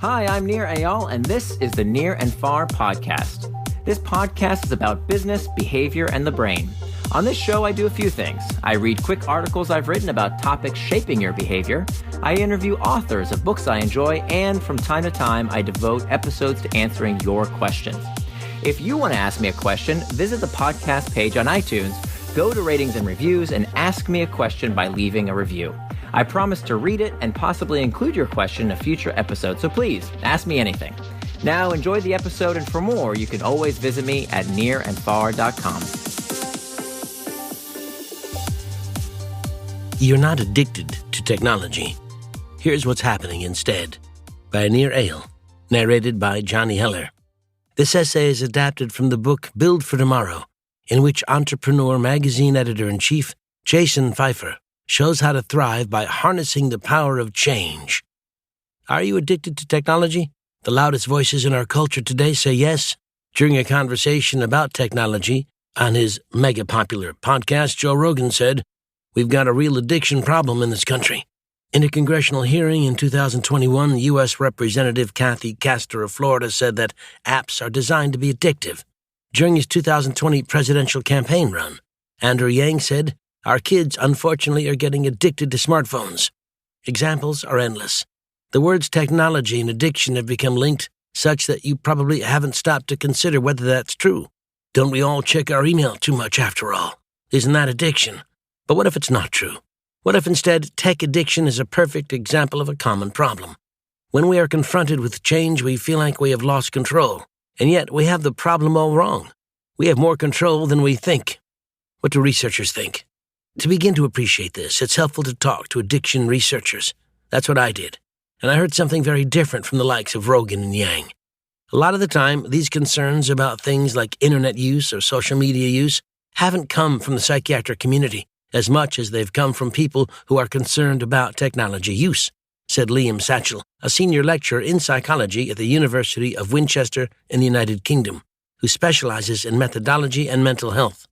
Hi, I'm Nir Eyal, and this is the Near and Far podcast. This podcast is about business, behavior, and the brain. On this show, I do a few things. I read quick articles I've written about topics shaping your behavior. I interview authors of books I enjoy, and from time to time, I devote episodes to answering your questions. If you want to ask me a question, visit the podcast page on iTunes, go to ratings and reviews, and ask me a question by leaving a review. I promise to read it and possibly include your question in a future episode, so please, ask me anything. Now, enjoy the episode, and for more, you can always visit me at nearandfar.com. You're not addicted to technology. Here's what's happening instead. By Nir Eyal, narrated by Johnny Heller. This essay is adapted from the book Build for Tomorrow, in which Entrepreneur magazine editor-in-chief Jason Feifer shows how to thrive by harnessing the power of change. Are you addicted to technology? The loudest voices in our culture today say yes. During a conversation about technology on his mega-popular podcast, Joe Rogan said, "We've got a real addiction problem in this country." In a congressional hearing in 2021, U.S. Representative Kathy Castor of Florida said that apps are designed to be addictive. During his 2020 presidential campaign run, Andrew Yang said, "Our kids, unfortunately, are getting addicted to smartphones." Examples are endless. The words technology and addiction have become linked, such that you probably haven't stopped to consider whether that's true. Don't we all check our email too much after all? Isn't that addiction? But what if it's not true? What if instead tech addiction is a perfect example of a common problem? When we are confronted with change, we feel like we have lost control, and yet we have the problem all wrong. We have more control than we think. What do researchers think? To begin to appreciate this, it's helpful to talk to addiction researchers. That's what I did. And I heard something very different from the likes of Rogan and Yang. A lot of the time, these concerns about things like internet use or social media use haven't come from the psychiatric community as much as they've come from people who are concerned about technology use, said Liam Satchell, a senior lecturer in psychology at the University of Winchester in the United Kingdom, who specializes in methodology and mental health.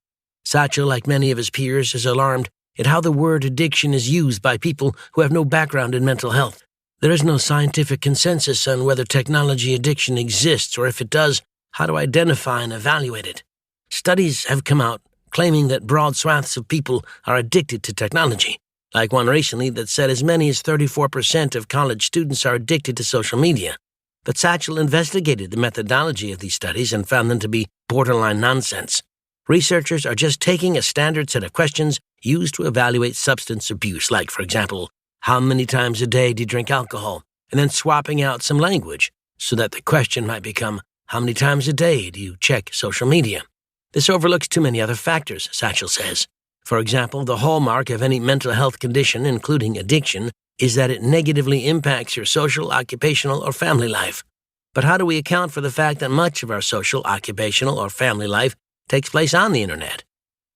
Satchell, like many of his peers, is alarmed at how the word addiction is used by people who have no background in mental health. There is no scientific consensus on whether technology addiction exists, or if it does, how to identify and evaluate it. Studies have come out claiming that broad swaths of people are addicted to technology, like one recently that said as many as 34% of college students are addicted to social media. But Satchell investigated the methodology of these studies and found them to be borderline nonsense. Researchers are just taking a standard set of questions used to evaluate substance abuse, like, for example, how many times a day do you drink alcohol, and then swapping out some language so that the question might become, how many times a day do you check social media? This overlooks too many other factors, Satchell says. For example, the hallmark of any mental health condition, including addiction, is that it negatively impacts your social, occupational, or family life. But how do we account for the fact that much of our social, occupational, or family life takes place on the internet?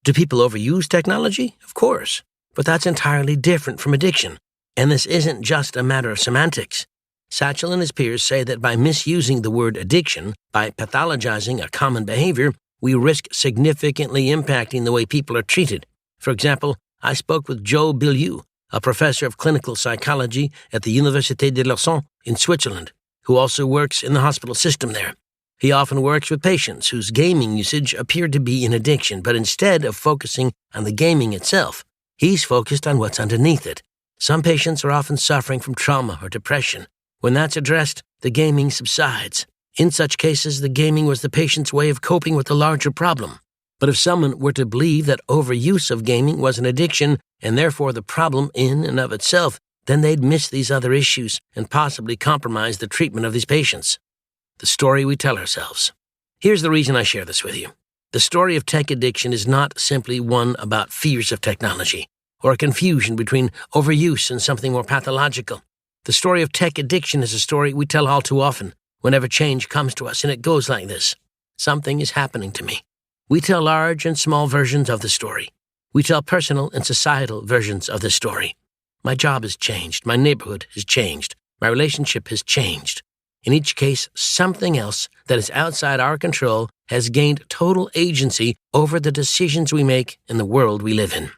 Do people overuse technology? Of course. But that's entirely different from addiction. And this isn't just a matter of semantics. Satchell and his peers say that by misusing the word addiction, by pathologizing a common behavior, we risk significantly impacting the way people are treated. For example, I spoke with Joe Bilieu, a professor of clinical psychology at the Université de Lausanne in Switzerland, who also works in the hospital system there. He often works with patients whose gaming usage appeared to be an addiction, but instead of focusing on the gaming itself, he's focused on what's underneath it. Some patients are often suffering from trauma or depression. When that's addressed, the gaming subsides. In such cases, the gaming was the patient's way of coping with the larger problem. But if someone were to believe that overuse of gaming was an addiction, and therefore the problem in and of itself, then they'd miss these other issues and possibly compromise the treatment of these patients. The story we tell ourselves. Here's the reason I share this with you. The story of tech addiction is not simply one about fears of technology, or a confusion between overuse and something more pathological. The story of tech addiction is a story we tell all too often whenever change comes to us, and it goes like this. Something is happening to me. We tell large and small versions of the story. We tell personal and societal versions of the story. My job has changed. My neighborhood has changed. My relationship has changed. In each case, something else that is outside our control has gained total agency over the decisions we make in the world we live in.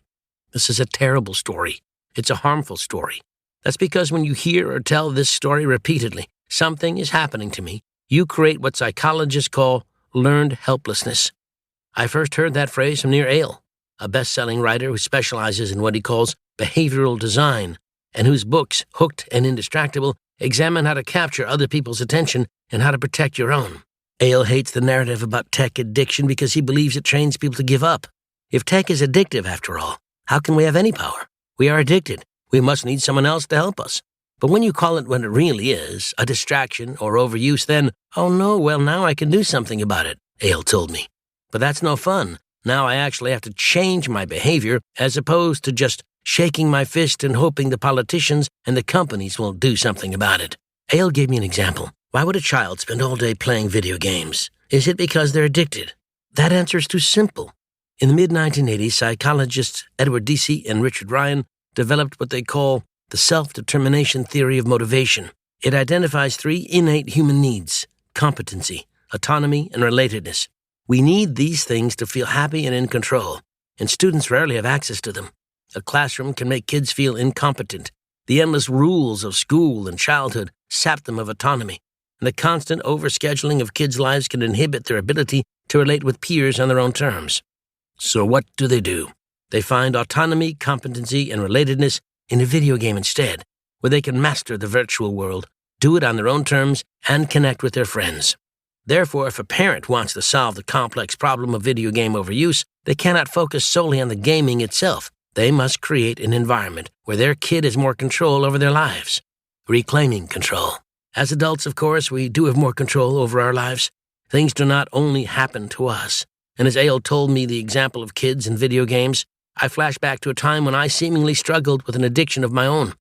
This is a terrible story. It's a harmful story. That's because when you hear or tell this story repeatedly, something is happening to me, you create what psychologists call learned helplessness. I first heard that phrase from Youre Ayl, a best-selling writer who specializes in what he calls behavioral design, and whose books, Hooked and Indistractable, examine how to capture other people's attention and how to protect your own. Ayl hates the narrative about tech addiction because he believes it trains people to give up. If tech is addictive, after all, how can we have any power? We are addicted. We must need someone else to help us. But when you call it what it really is, a distraction or overuse, then, oh no, well, now I can do something about it, Ayl told me. But that's no fun. Now I actually have to change my behavior as opposed to just shaking my fist and hoping the politicians and the companies will do something about it. Ayl gave me an example. Why would a child spend all day playing video games? Is it because they're addicted? That answer is too simple. In the mid-1980s, psychologists Edward Deci and Richard Ryan developed what they call the self-determination theory of motivation. It identifies 3 innate human needs: competency, autonomy, and relatedness. We need these things to feel happy and in control, and students rarely have access to them. A classroom can make kids feel incompetent. The endless rules of school and childhood sap them of autonomy, and the constant overscheduling of kids' lives can inhibit their ability to relate with peers on their own terms. So what do? They find autonomy, competency, and relatedness in a video game instead, where they can master the virtual world, do it on their own terms, and connect with their friends. Therefore, if a parent wants to solve the complex problem of video game overuse, they cannot focus solely on the gaming itself. They must create an environment where their kid has more control over their lives. Reclaiming control. As adults, of course, we do have more control over our lives. Things do not only happen to us. And as Ayl told me the example of kids and video games, I flash back to a time when I seemingly struggled with an addiction of my own.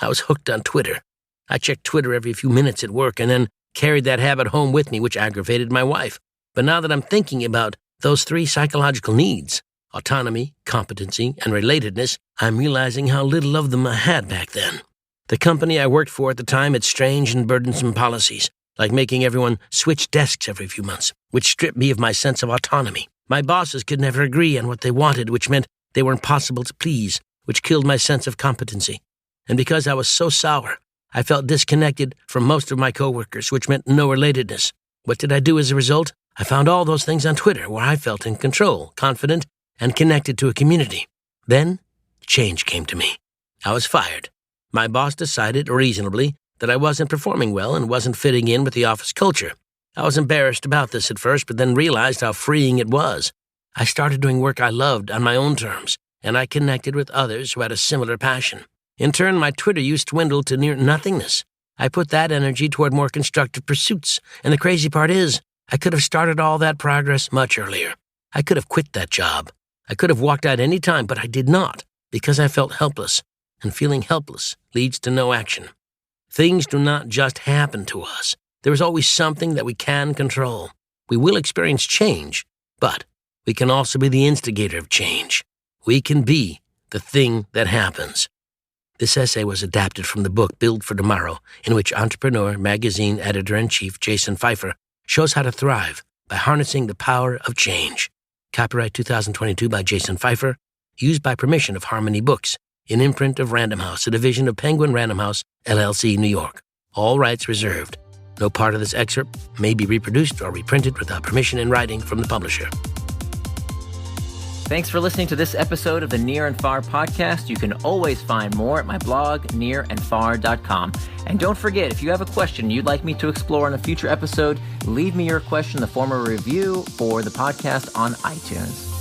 I was hooked on Twitter. I checked Twitter every few minutes at work and then carried that habit home with me, which aggravated my wife. But now that I'm thinking about those 3 psychological needs, autonomy, competency, and relatedness, I'm realizing how little of them I had back then. The company I worked for at the time had strange and burdensome policies, like making everyone switch desks every few months, which stripped me of my sense of autonomy. My bosses could never agree on what they wanted, which meant they were impossible to please, which killed my sense of competency. And because I was so sour, I felt disconnected from most of my coworkers, which meant no relatedness. What did I do as a result? I found all those things on Twitter where I felt in control, confident, and connected to a community. Then, change came to me. I was fired. My boss decided, reasonably, that I wasn't performing well and wasn't fitting in with the office culture. I was embarrassed about this at first, but then realized how freeing it was. I started doing work I loved on my own terms, and I connected with others who had a similar passion. In turn, my Twitter use dwindled to near nothingness. I put that energy toward more constructive pursuits, and the crazy part is, I could have started all that progress much earlier. I could have quit that job. I could have walked out any time, but I did not, because I felt helpless, and feeling helpless leads to no action. Things do not just happen to us. There is always something that we can control. We will experience change, but we can also be the instigator of change. We can be the thing that happens. This essay was adapted from the book Build for Tomorrow, in which Entrepreneur magazine editor-in-chief Jason Feifer shows how to thrive by harnessing the power of change. Copyright 2022 by Jason Feifer, used by permission of Harmony Books, in imprint of Random House, a division of Penguin Random House, LLC, New York. All rights reserved. No part of this excerpt may be reproduced or reprinted without permission in writing from the publisher. Thanks for listening to this episode of the Near and Far podcast. You can always find more at my blog, nearandfar.com. And don't forget, if you have a question you'd like me to explore in a future episode, leave me your question in the form of a review for the podcast on iTunes.